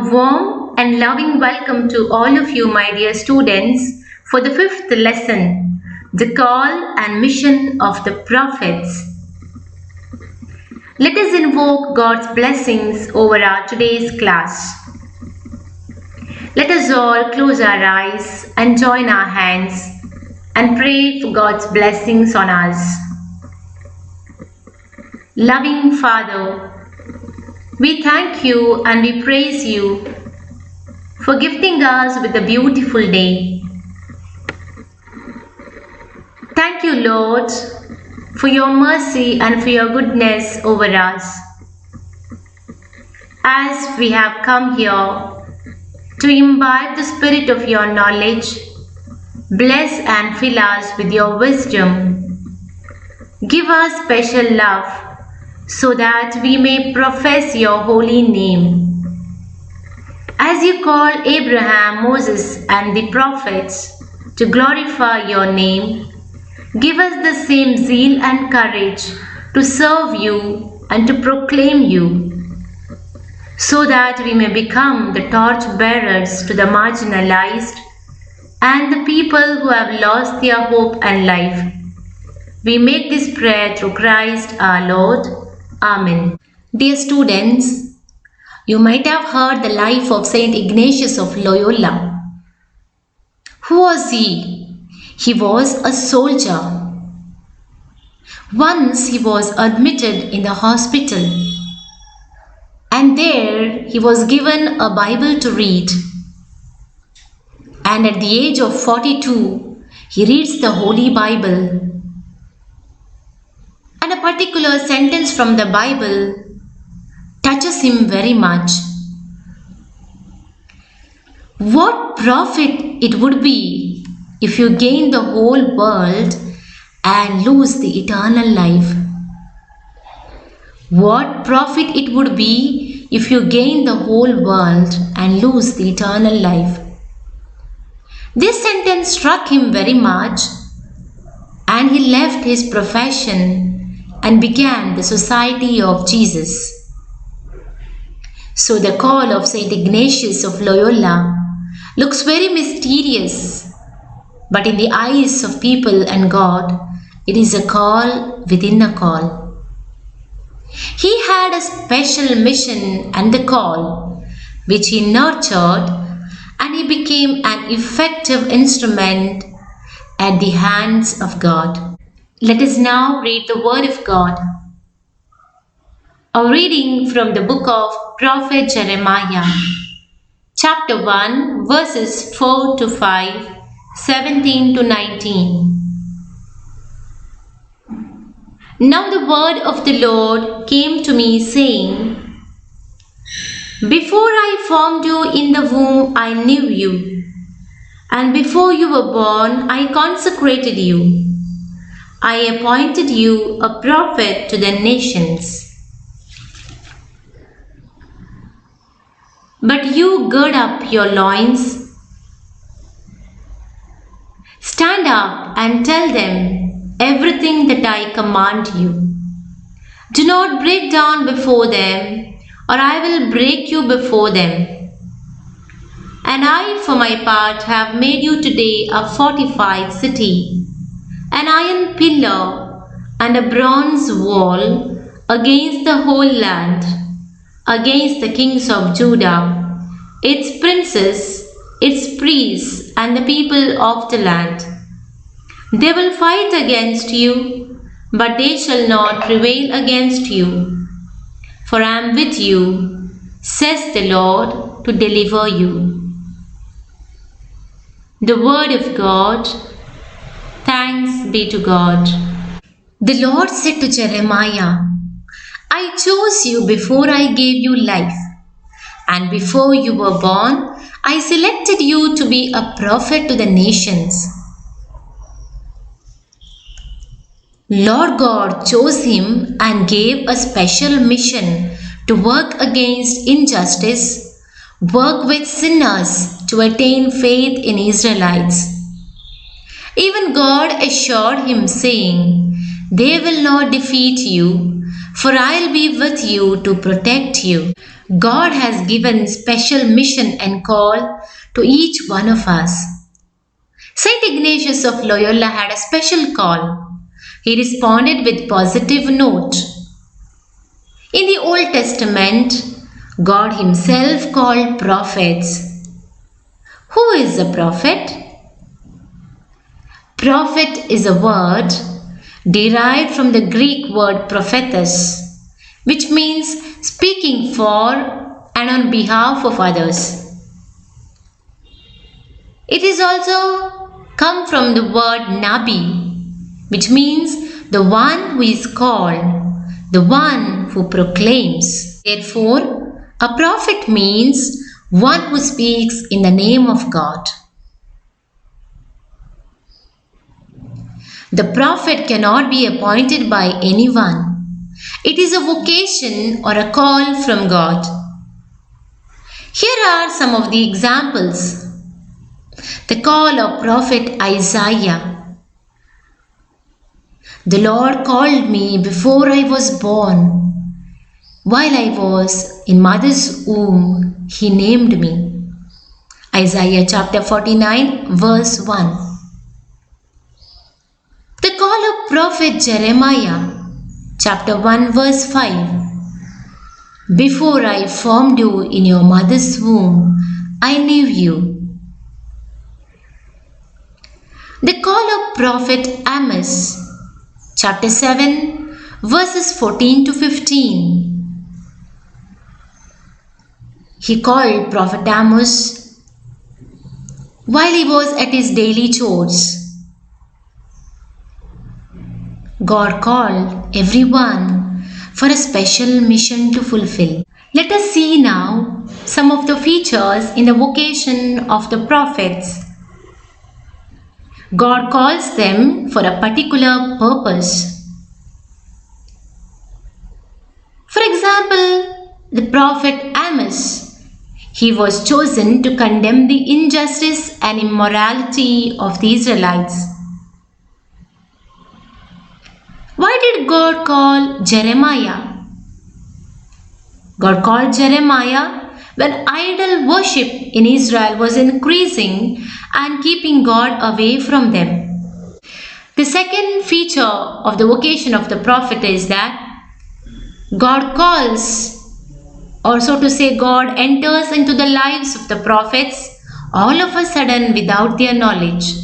warm and loving welcome to all of you, my dear students, for the fifth lesson, the call and mission of the prophets. Let us invoke God's blessings over our today's class. Let us all close our eyes and join our hands and pray for God's blessings on us. Loving Father, we thank you and we praise you for gifting us with a beautiful day. Thank you, Lord, for your mercy and for your goodness over us. As we have come here to imbibe the spirit of your knowledge, bless and fill us with your wisdom. Give us special love so that we may profess your holy name. As you call Abraham, Moses, and the prophets to glorify your name, give us the same zeal and courage to serve you and to proclaim you, so that we may become the torch bearers to the marginalized and the people who have lost their hope and life. We make this prayer through Christ our Lord. Amen. Dear students, you might have heard the life of Saint Ignatius of Loyola. Who was he? He was a soldier. Once he was admitted in the hospital, and there he was given a Bible to read. And at the age of 42, he reads the Holy Bible. And a particular sentence from the Bible touches him very much. What profit it would be if you gain the whole world and lose the eternal life? What profit it would be if you gain the whole world and lose the eternal life? This sentence struck him very much, and he left his profession and began the Society of Jesus. So the call of Saint Ignatius of Loyola looks very mysterious, but in the eyes of people and God, it is a call within a call. He had a special mission and the call, which he nurtured, and he became an effective instrument at the hands of God. Let us now read the Word of God. A reading from the book of Prophet Jeremiah, chapter 1, verses 4 to 5, 17 to 19. Now the word of the Lord came to me, saying, Before I formed you in the womb, I knew you, and before you were born, I consecrated you. I appointed you a prophet to the nations. But you gird up your loins. Stand up and tell them everything that I command you. Do not break down before them, or I will break you before them. And I, for my part, have made you today a fortified city, an iron pillar and a bronze wall against the whole land, against the kings of Judah, its princes, its priests, and the people of the land. They will fight against you, but they shall not prevail against you. For I am with you, says the Lord, to deliver you. The word of God. Thanks be to God. The Lord said to Jeremiah, I chose you before I gave you life, and before you were born, I selected you to be a prophet to the nations. Lord God chose him and gave a special mission to work against injustice, work with sinners to attain faith in Israelites. Even God assured him, saying, They will not defeat you, for I'll be with you to protect you. God has given special mission and call to each one of us. Saint Ignatius of Loyola had a special call. He responded with positive note. In the Old Testament, God himself called prophets. Who is a prophet? Prophet is a word derived from the Greek word prophetes, which means speaking for and on behalf of others. It is also come from the word nabi, which means the one who is called, the one who proclaims. Therefore, a prophet means one who speaks in the name of God. The prophet cannot be appointed by anyone. It is a vocation or a call from God. Here are some of the examples. The call of prophet Isaiah. The Lord called me before I was born. While I was in mother's womb, he named me. Isaiah chapter 49 verse 1. The call of prophet Jeremiah, chapter 1 verse 5. Before I formed you in your mother's womb, I knew you. The call of prophet Amos, chapter 7 verses 14 to 15. He called prophet Amos while he was at his daily chores. God called everyone for a special mission to fulfill. Let us see now some of the features in the vocation of the prophets. God calls them for a particular purpose. For example, the prophet Amos, he was chosen to condemn the injustice and immorality of the Israelites. Why did God call Jeremiah? God called Jeremiah when idol worship in Israel was increasing and keeping God away from them. The second feature of the vocation of the prophet is that God calls, or so to say, God enters into the lives of the prophets all of a sudden without their knowledge.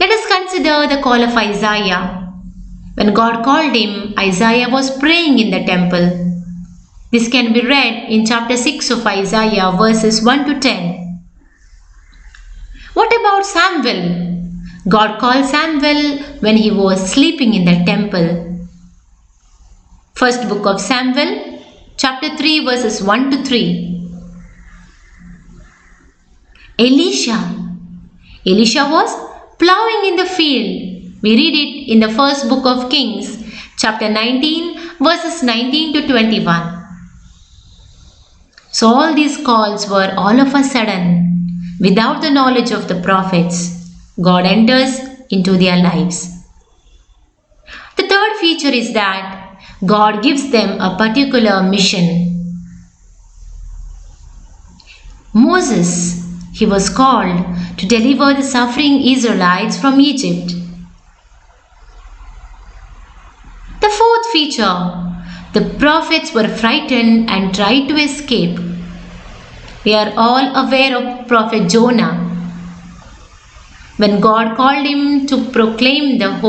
Let us consider the call of Isaiah. When God called him, Isaiah was praying in the temple. This can be read in chapter 6 of Isaiah, verses 1 to 10. What about Samuel? God called Samuel when he was sleeping in the temple. First book of Samuel, chapter 3, verses 1 to 3. Elisha was plowing in the field. We read it in the first book of Kings, chapter 19, verses 19 to 21. So all these calls were all of a sudden, without the knowledge of the prophets. God enters into their lives. The third feature is that God gives them a particular mission. Moses, he was called to deliver the suffering Israelites from Egypt. The fourth feature, the prophets were frightened and tried to escape. We are all aware of prophet Jonah. When God called him to proclaim the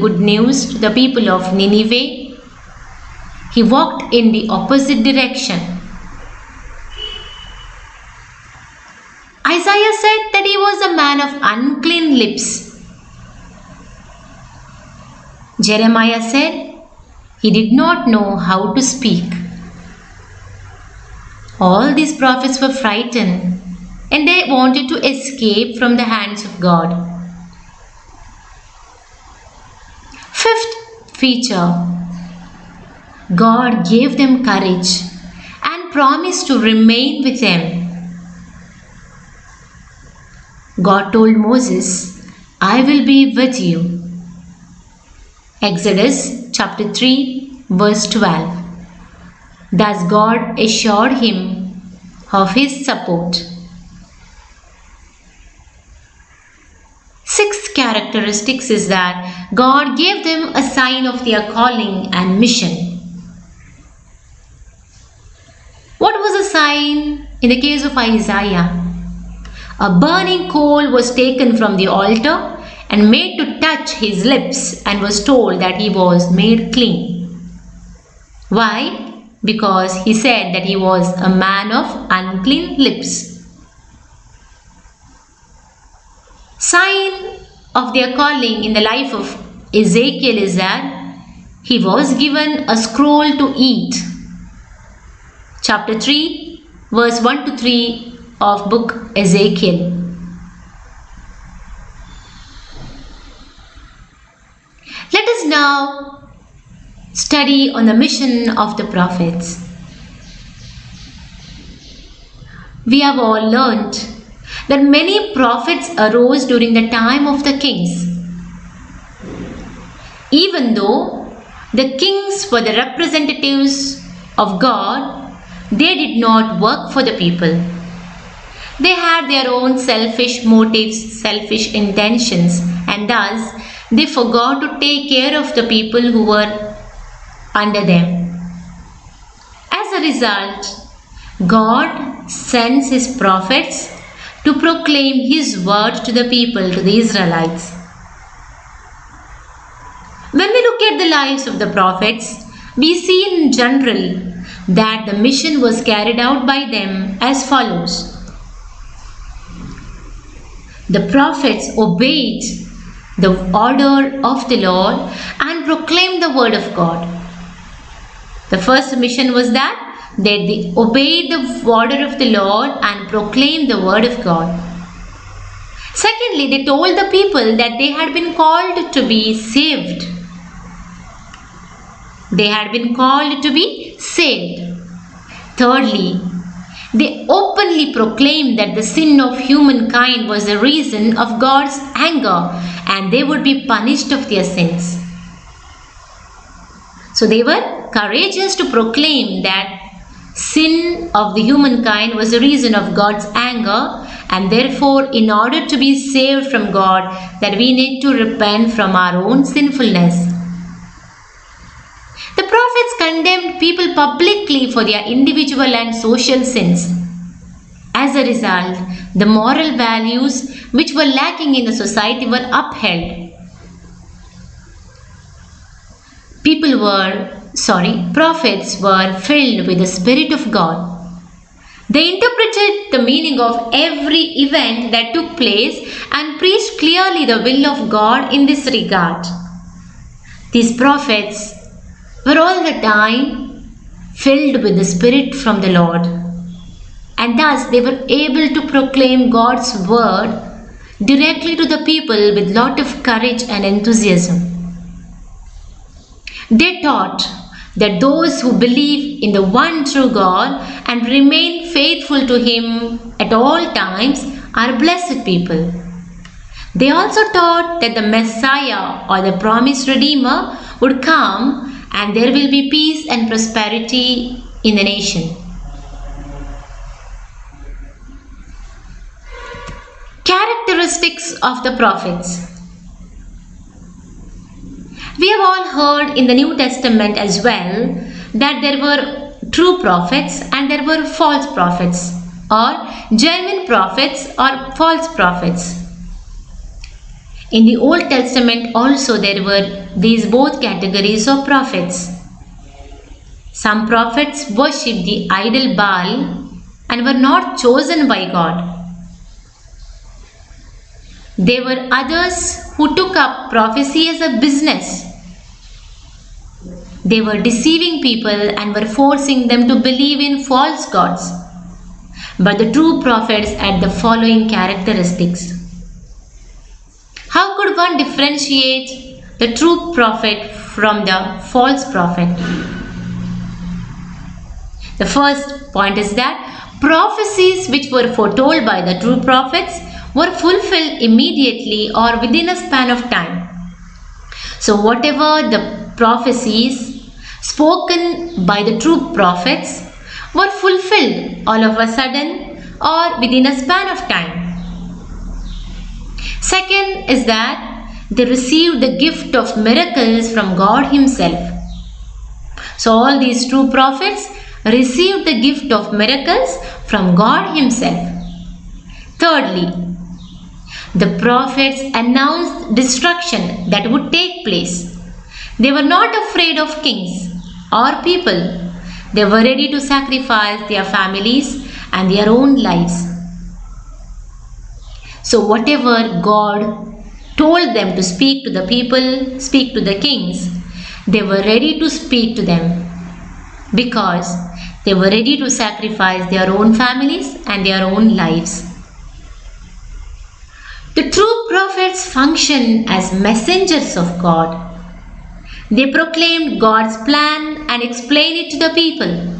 good news to the people of Nineveh, he walked in the opposite direction. Isaiah said that he was a man of unclean lips. Jeremiah said he did not know how to speak. All these prophets were frightened and they wanted to escape from the hands of God. Fifth feature, God gave them courage and promised to remain with them. God told Moses, I will be with you. Exodus chapter 3 verse 12. Thus God assured him of his support. Sixth characteristics is that God gave them a sign of their calling and mission. What was the sign in the case of Isaiah? A burning coal was taken from the altar and made to touch his lips and was told that he was made clean. Why? Because he said that he was a man of unclean lips. Sign of their calling in the life of Ezekiel is that he was given a scroll to eat. Chapter 3 verse 1 to 3 of book Ezekiel. Let us now study on the mission of the prophets. We have all learnt that many prophets arose during the time of the kings. Even though the kings were the representatives of God, they did not work for the people. They had their own selfish motives, selfish intentions, and thus they forgot to take care of the people who were under them. As a result, God sends his prophets to proclaim his word to the people, to the Israelites. When we look at the lives of the prophets, we see in general that the mission was carried out by them as follows. The prophets obeyed the order of the Lord and proclaimed the word of God. The first mission was that they obeyed the order of the Lord and proclaimed the word of God. Secondly, they told the people that they had been called to be saved. They had been called to be saved. Thirdly, they openly proclaimed that the sin of humankind was the reason of God's anger and they would be punished of their sins. So they were courageous to proclaim that sin of the humankind was the reason of God's anger, and therefore in order to be saved from God, that we need to repent from our own sinfulness. The prophets condemned people publicly for their individual and social sins. As a result, the moral values which were lacking in the society were upheld. Prophets were filled with the Spirit of God. They interpreted the meaning of every event that took place and preached clearly the will of God in this regard. These prophets were all the time filled with the Spirit from the Lord, and thus they were able to proclaim God's word directly to the people with lot of courage and enthusiasm. They taught that those who believe in the one true God and remain faithful to him at all times are blessed people. They also taught that the Messiah or the promised Redeemer would come and there will be peace and prosperity in the nation. Characteristics of the prophets. We have all heard in the New Testament as well that there were true prophets and there were false prophets, or genuine prophets or false prophets. In the Old Testament also there were these both categories of prophets. Some prophets worshipped the idol Baal and were not chosen by God. There were others who took up prophecy as a business. They were deceiving people and were forcing them to believe in false gods. But the true prophets had the following characteristics. How could one differentiate the true prophet from the false prophet? The first point is that prophecies which were foretold by the true prophets were fulfilled immediately or within a span of time. So whatever the prophecies spoken by the true prophets were fulfilled all of a sudden or within a span of time. Second is that they received the gift of miracles from God Himself. So all these true prophets received the gift of miracles from God Himself. Thirdly, the prophets announced destruction that would take place. They were not afraid of kings or people. They were ready to sacrifice their families and their own lives. So whatever God told them to speak to the people, speak to the kings, they were ready to speak to them because they were ready to sacrifice their own families and their own lives. The true prophets function as messengers of God. They proclaimed God's plan and explained it to the people.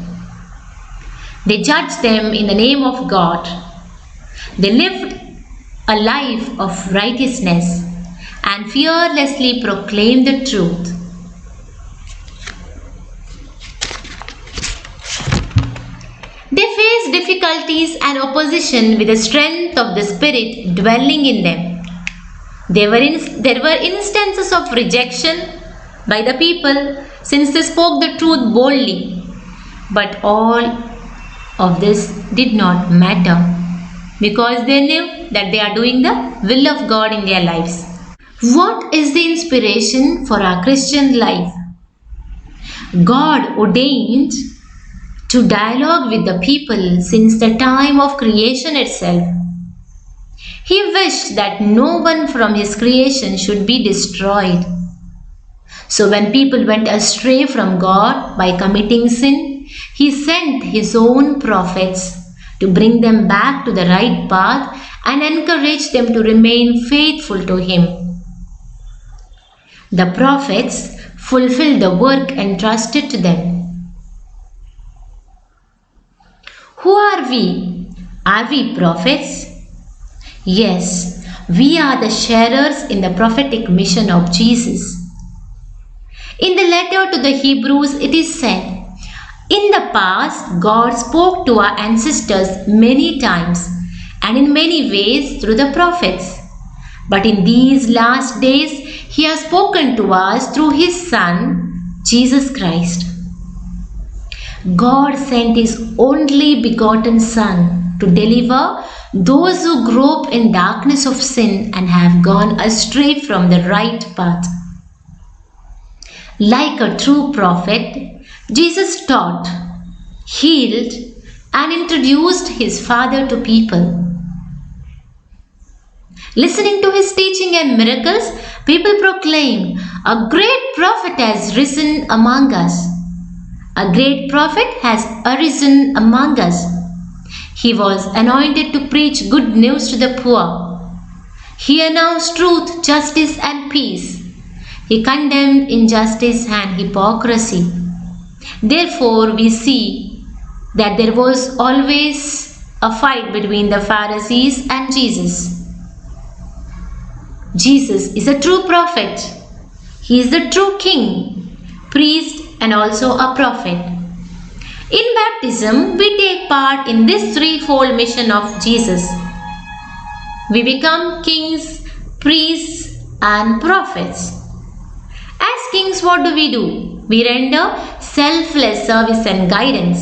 They judged them in the name of God. They lived a life of righteousness and fearlessly proclaimed the truth. They faced difficulties and opposition with the strength of the Spirit dwelling in them. There were instances of rejection by the people since they spoke the truth boldly. But all of this did not matter because they knew that they are doing the will of God in their lives. What is the inspiration for our Christian life? God ordained to dialogue with the people since the time of creation itself. He wished that no one from His creation should be destroyed. So when people went astray from God by committing sin, He sent His own prophets to bring them back to the right path and encourage them to remain faithful to Him. The prophets fulfilled the work entrusted to them. Who are we? Are we prophets? Yes, we are the sharers in the prophetic mission of Jesus. In the letter to the Hebrews, it is said, "In the past, God spoke to our ancestors many times and in many ways through the prophets. But in these last days, He has spoken to us through His Son, Jesus Christ." God sent His only begotten Son to deliver those who grope in darkness of sin and have gone astray from the right path. Like a true prophet, Jesus taught, healed, and introduced His Father to people. Listening to His teaching and miracles, people proclaim, "A great prophet has risen among us. A great prophet has arisen among us. He was anointed to preach good news to the poor. He announced truth, justice, and peace. He condemned injustice and hypocrisy." Therefore, we see that there was always a fight between the Pharisees and Jesus. Jesus is a true prophet. He is the true king, priest, and also a prophet. In baptism, we take part in this threefold mission of Jesus. We become kings, priests, and prophets. As kings, what do? We render selfless service and guidance.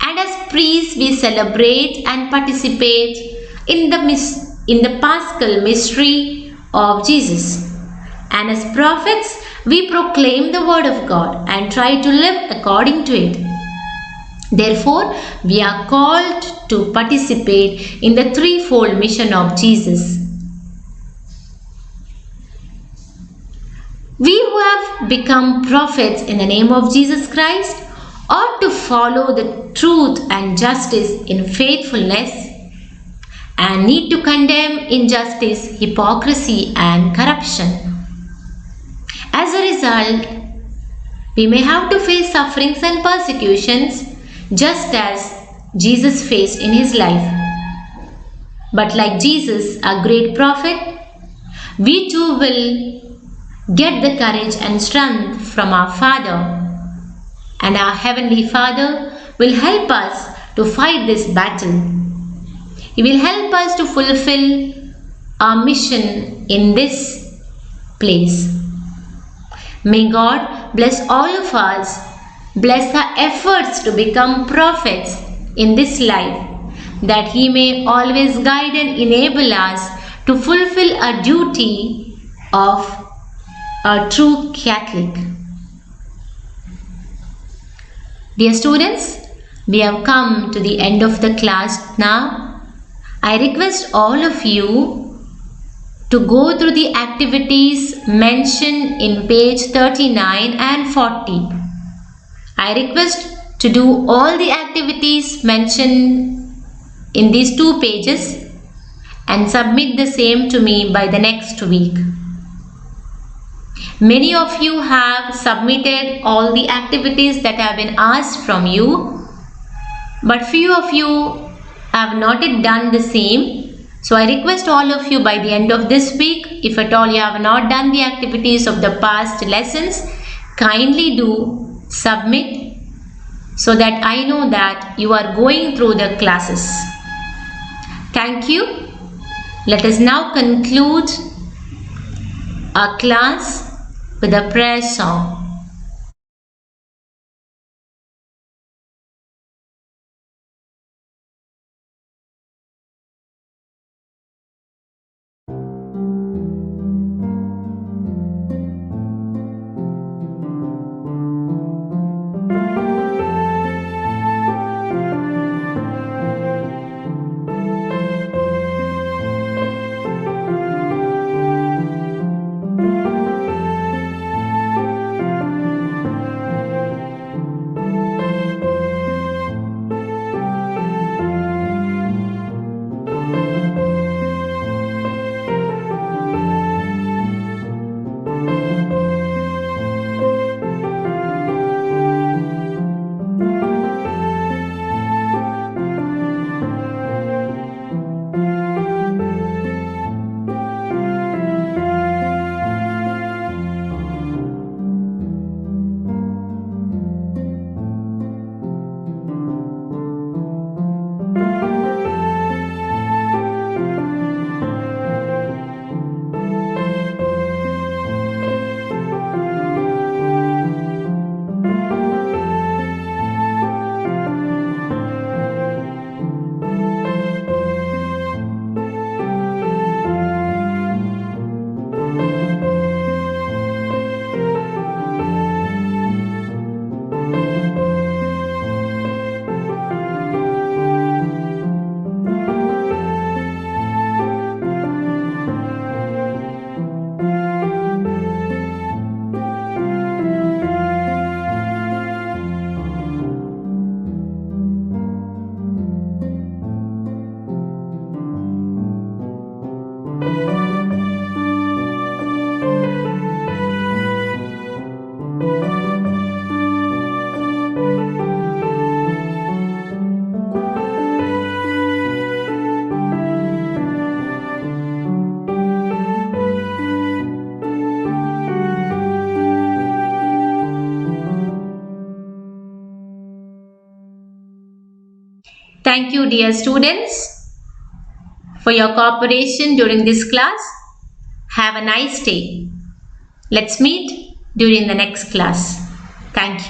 And as priests, we celebrate and participate in the Paschal mystery of Jesus. And as prophets, we proclaim the word of God and try to live according to it. Therefore, we are called to participate in the threefold mission of Jesus. We who have become prophets in the name of Jesus Christ ought to follow the truth and justice in faithfulness and need to condemn injustice, hypocrisy, and corruption. As a result, we may have to face sufferings and persecutions just as Jesus faced in His life. But like Jesus, a great prophet, we too will get the courage and strength from our Father. And our Heavenly Father will help us to fight this battle. He will help us to fulfill our mission in this place. May God bless all of us, bless our efforts to become prophets in this life, that He may always guide and enable us to fulfill our duty of a true Catholic. Dear students, we have come to the end of the class now. I request all of you to go through the activities mentioned in page 39 and 40. I request to do all the activities mentioned in these 2 pages and submit the same to me by the next week. Many of you have submitted all the activities that have been asked from you, but few of you have not yet done the same. So I request all of you by the end of this week, if at all you have not done the activities of the past lessons, kindly do submit so that I know that you are going through the classes. Thank you. Let us now conclude our class with a prayer song. Thank you, dear students, for your cooperation during this class. Have a nice day. Let's meet during the next class. Thank you.